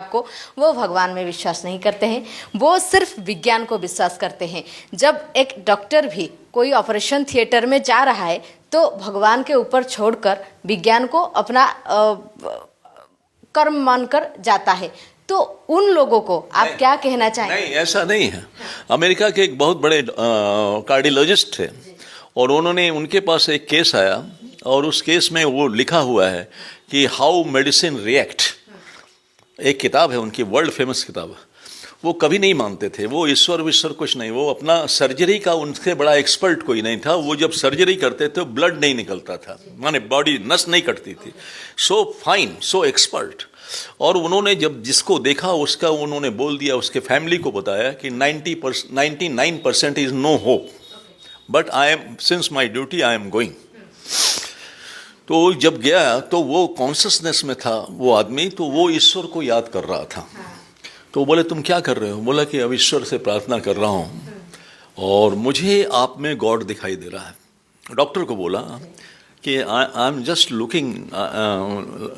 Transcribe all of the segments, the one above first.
को, वो भगवान में विश्वास नहीं करते हैं, वो सिर्फ विज्ञान को विश्वास करते हैं। जब एक डॉक्टर भी कोई ऑपरेशन थिएटर में जा रहा है तो भगवान के ऊपर छोड़कर विज्ञान को अपना कर्म मानकर जाता है। तो उन लोगों को आप क्या कहना चाहेंगे? नहीं, ऐसा नहीं है। अमेरिका के एक बहुत बड़े कार्डियोलॉजिस्ट थे और उनके पास एक केस आया और उस केस में वो लिखा हुआ है कि हाउ मेडिसिन रिएक्ट, एक किताब है उनकी, वर्ल्ड फेमस किताब। वो कभी नहीं मानते थे, वो ईश्वर विश्वर कुछ नहीं, वो अपना सर्जरी का उनसे बड़ा एक्सपर्ट कोई नहीं था। वो जब सर्जरी करते थे ब्लड नहीं निकलता था, माने बॉडी नस नहीं कटती थी। सो फाइन, सो एक्सपर्ट। और उन्होंने जब जिसको देखा उसका उन्होंने बोल दिया, उसके फैमिली को बताया कि 99% is no hope, but I am, since my duty I am going. तो जब गया तो वो कॉन्शियसनेस में था वो आदमी, तो वो ईश्वर को याद कर रहा था। तो बोले तुम क्या कर रहे हो? बोला कि अब ईश्वर से प्रार्थना कर रहा हूँ और मुझे आप में गॉड दिखाई दे रहा है। डॉक्टर को बोला कि I am just looking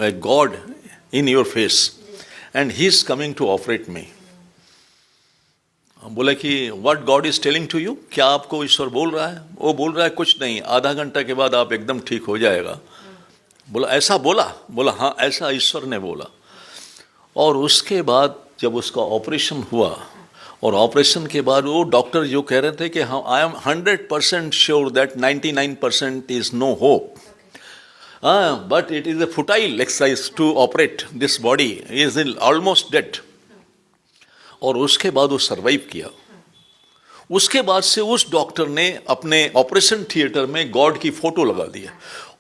a god in your face and he is coming to operate me. बोला कि what god is telling to you, क्या आपको ईश्वर बोल रहा है? वो बोल रहा है कुछ नहीं, आधा घंटा के बाद आप एकदम ठीक हो जाएगा। बोला ऐसा बोला? बोला हाँ, ऐसा ईश्वर ने बोला। और उसके बाद जब उसका ऑपरेशन हुआ और ऑपरेशन के बाद वो डॉक्टर जो कह रहे थे कि हाँ I am 100% sure that 99% is no hope, but it is a futile exercise to operate this body, is almost dead. और उसके बाद वो सर्वाइव किया। उसके बाद से उस डॉक्टर ने अपने ऑपरेशन थिएटर में गॉड की फोटो लगा दी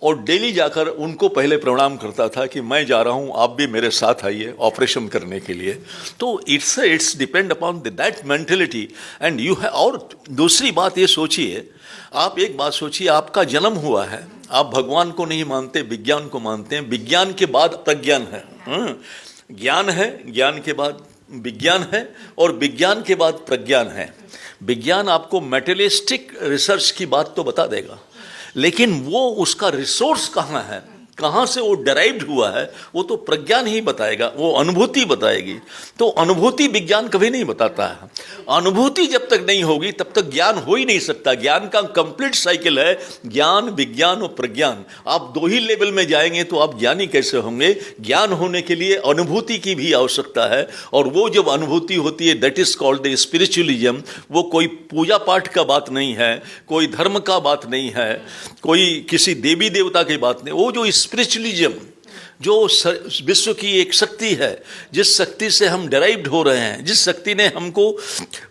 और डेली जाकर उनको पहले प्रणाम करता था कि मैं जा रहा हूँ, आप भी मेरे साथ आइए ऑपरेशन करने के लिए। तो it's depend upon that mentality and you have. और दूसरी बात ये सोचिए, आप एक बात सोचिए, आपका जन्म हुआ है, आप भगवान को नहीं मानते, विज्ञान को मानते हैं। विज्ञान के बाद प्रज्ञान है, ज्ञान है, ज्ञान के बाद विज्ञान है और विज्ञान के बाद प्रज्ञान है। विज्ञान आपको मेटेरियलिस्टिक रिसर्च की बात तो बता देगा, लेकिन वो उसका रिसोर्स कहाँ है, कहाँ से वो डेराइव्ड हुआ है, वो तो प्रज्ञान ही बताएगा, वो अनुभूति बताएगी। तो अनुभूति विज्ञान कभी नहीं बताता है। अनुभूति जब तक नहीं होगी तब तक ज्ञान हो ही नहीं सकता। ज्ञान का कंप्लीट साइकिल है ज्ञान, विज्ञान और प्रज्ञान। आप दो ही लेवल में जाएंगे तो आप ज्ञानी कैसे होंगे? ज्ञान होने के लिए अनुभूति की भी आवश्यकता है, और वो जब अनुभूति होती है that is called the spiritualism. वो कोई पूजा पाठ का बात नहीं है, कोई धर्म का बात नहीं है, कोई किसी देवी देवता की बात नहीं। वो जो स्पिरिचुअलिज्म, जो विश्व की एक शक्ति है, जिस शक्ति से हम डेराइव्ड हो रहे हैं, जिस शक्ति ने हमको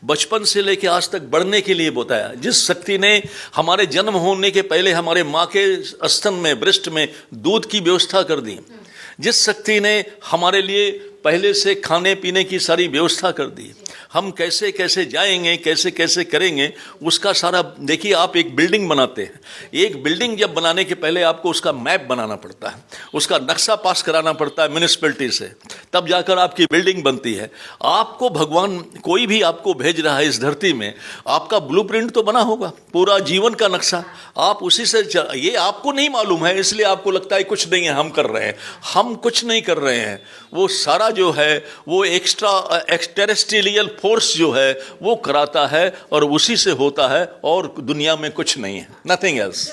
बचपन से लेकर आज तक बढ़ने के लिए बताया, जिस शक्ति ने हमारे जन्म होने के पहले हमारे माँ के स्तन में, ब्रेस्ट में दूध की व्यवस्था कर दी, जिस शक्ति ने हमारे लिए पहले से खाने पीने की सारी व्यवस्था कर दी, हम कैसे कैसे जाएंगे, कैसे कैसे करेंगे, उसका सारा देखिए। आप एक बिल्डिंग बनाते हैं, एक बिल्डिंग जब बनाने के पहले आपको उसका मैप बनाना पड़ता है, उसका नक्शा पास कराना पड़ता है म्यूनिसिपैलिटी से, तब जाकर आपकी बिल्डिंग बनती है। आपको भगवान कोई भी आपको भेज रहा है इस धरती में, आपका ब्लूप्रिंट तो बना होगा, पूरा जीवन का नक्शा, आप उसी से ये आपको नहीं मालूम है, इसलिए आपको लगता है कुछ नहीं है हम कर रहे हैं। हम कुछ नहीं कर रहे हैं, वो सारा जो है वो एक्सटेरेस्ट्रियल फोर्स जो है वो कराता है और उसी से होता है, और दुनिया में कुछ नहीं है, नथिंग एल्स।